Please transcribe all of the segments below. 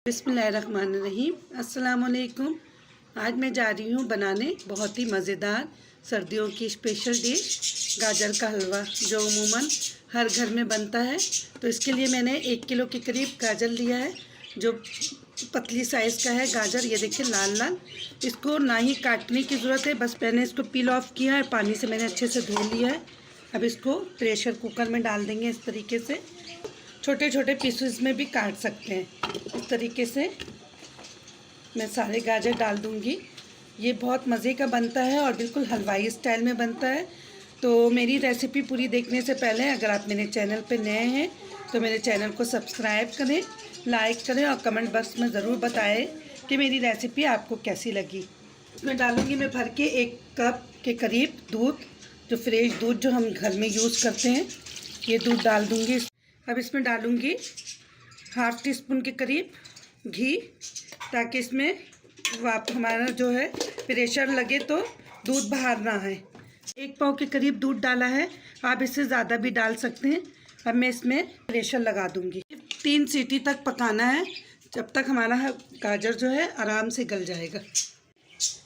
बिस्मिल्लाहिर्रहमानिर्रहीम। अस्सलामुअलैकुम। आज मैं जा रही हूँ बनाने बहुत ही मज़ेदार सर्दियों की स्पेशल डिश गाजर का हलवा, जो अमूमन हर घर में बनता है। तो इसके लिए मैंने 1 किलो के करीब गाजर लिया है, जो पतली साइज़ का है गाजर। ये देखिए लाल लाल। इसको ना ही काटने की ज़रूरत है, बस मैंने इसको पील ऑफ किया है, पानी से मैंने अच्छे से धो लिया है। अब इसको प्रेशर कुकर में डाल देंगे। इस तरीके से छोटे छोटे पीसेस में भी काट सकते हैं। इस तरीके से मैं सारे गाजर डाल दूंगी। ये बहुत मज़े का बनता है और बिल्कुल हलवाई स्टाइल में बनता है। तो मेरी रेसिपी पूरी देखने से पहले अगर आप मेरे चैनल पे नए हैं तो मेरे चैनल को सब्सक्राइब करें, लाइक करें और कमेंट बॉक्स में ज़रूर बताएं कि मेरी रेसिपी आपको कैसी लगी। इसमें डालूँगी मैं भर के 1 कप के करीब दूध, जो फ्रेश दूध जो हम घर में यूज़ करते हैं, ये दूध डाल दूँगी। अब इसमें डालूँगी ½ टीस्पून के करीब घी, ताकि इसमें हमारा जो है प्रेशर लगे तो दूध बाहर ना आए। 1 पाव के करीब दूध डाला है, आप इससे ज़्यादा भी डाल सकते हैं। अब मैं इसमें प्रेशर लगा दूँगी। 3 सीटी तक पकाना है, जब तक हमारा गाजर जो है आराम से गल जाएगा।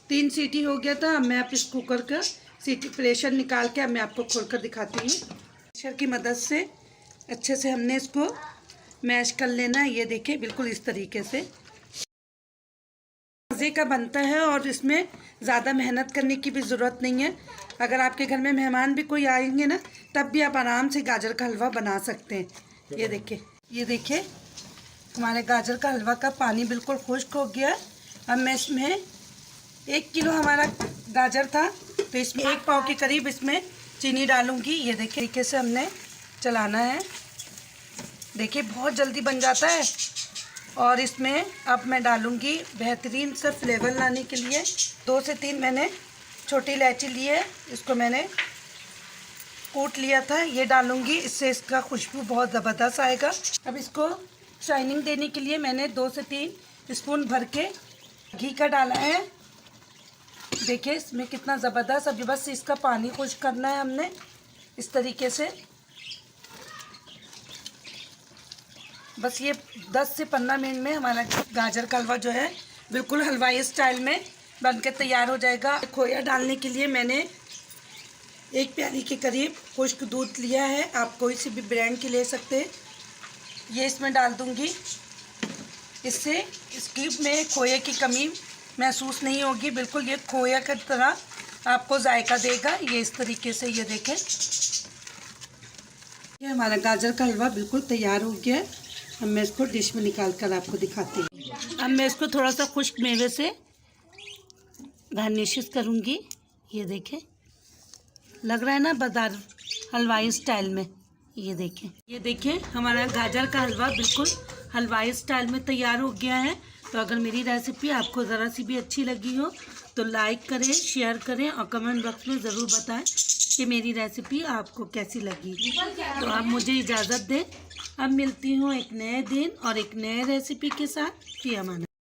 3 सीटी हो गया था। अब मैं इस कुकर का प्रेशर निकाल के अब मैं आपको खोलकर दिखाती हूँ। प्रेशर की मदद से अच्छे से हमने इसको मैश कर लेना है। ये देखिए बिल्कुल इस तरीके से मज़े का बनता है और इसमें ज़्यादा मेहनत करने की भी ज़रूरत नहीं है। अगर आपके घर में मेहमान भी कोई आएंगे ना, तब भी आप आराम से गाजर का हलवा बना सकते हैं। ये देखिए हमारे गाजर का हलवा का पानी बिल्कुल खुश्क हो गया। अब मैं इसमें 1 किलो हमारा गाजर था, तो इसमें 1 पाव के करीब इसमें चीनी डालूँगी। ये देखिए तरीके से हमने चलाना है। देखिए बहुत जल्दी बन जाता है। और इसमें अब मैं डालूँगी बेहतरीन सा फ्लेवर लाने के लिए 2 से 3 मैंने छोटी इलायची ली है, इसको मैंने कूट लिया था, ये डालूँगी। इससे इसका खुशबू बहुत ज़बरदस्त आएगा। अब इसको शाइनिंग देने के लिए मैंने 2 से 3 स्पून भर के घी का डाला है। देखिए इसमें कितना ज़बरदस्त। अभी बस इसका पानी खुश्क करना है हमने। इस तरीके से बस ये 10 से 15 मिनट में हमारा गाजर का हलवा जो है बिल्कुल हलवाई स्टाइल में बनकर तैयार हो जाएगा। खोया डालने के लिए मैंने 1 प्याली के करीब खुश्क दूध लिया है, आप कोई सी भी ब्रांड की ले सकते हैं। ये इसमें डाल दूंगी। इससे इसकी में खोए की कमी महसूस नहीं होगी, बिल्कुल ये खोया की तरह आपको जायका देगा। ये इस तरीके से ये देखें, ये हमारा गाजर का हलवा बिल्कुल तैयार हो गया है। अब मैं इसको डिश में निकाल कर आपको दिखाती हूँ। अब मैं इसको थोड़ा सा खुश्क मेवे से गार्निश करूँगी। ये देखें लग रहा है ना बाजार हलवाई स्टाइल में। ये देखें हमारा गाजर का हलवा बिल्कुल हलवाई स्टाइल में तैयार हो गया है। तो अगर मेरी रेसिपी आपको ज़रा सी भी अच्छी लगी हो तो लाइक करें, शेयर करें और कमेंट बॉक्स में ज़रूर बताएं कि मेरी रेसिपी आपको कैसी लगी। तो आप मुझे इजाज़त दें। अब मिलती हूँ एक नए दिन और एक नए रेसिपी के साथ। फी अमान।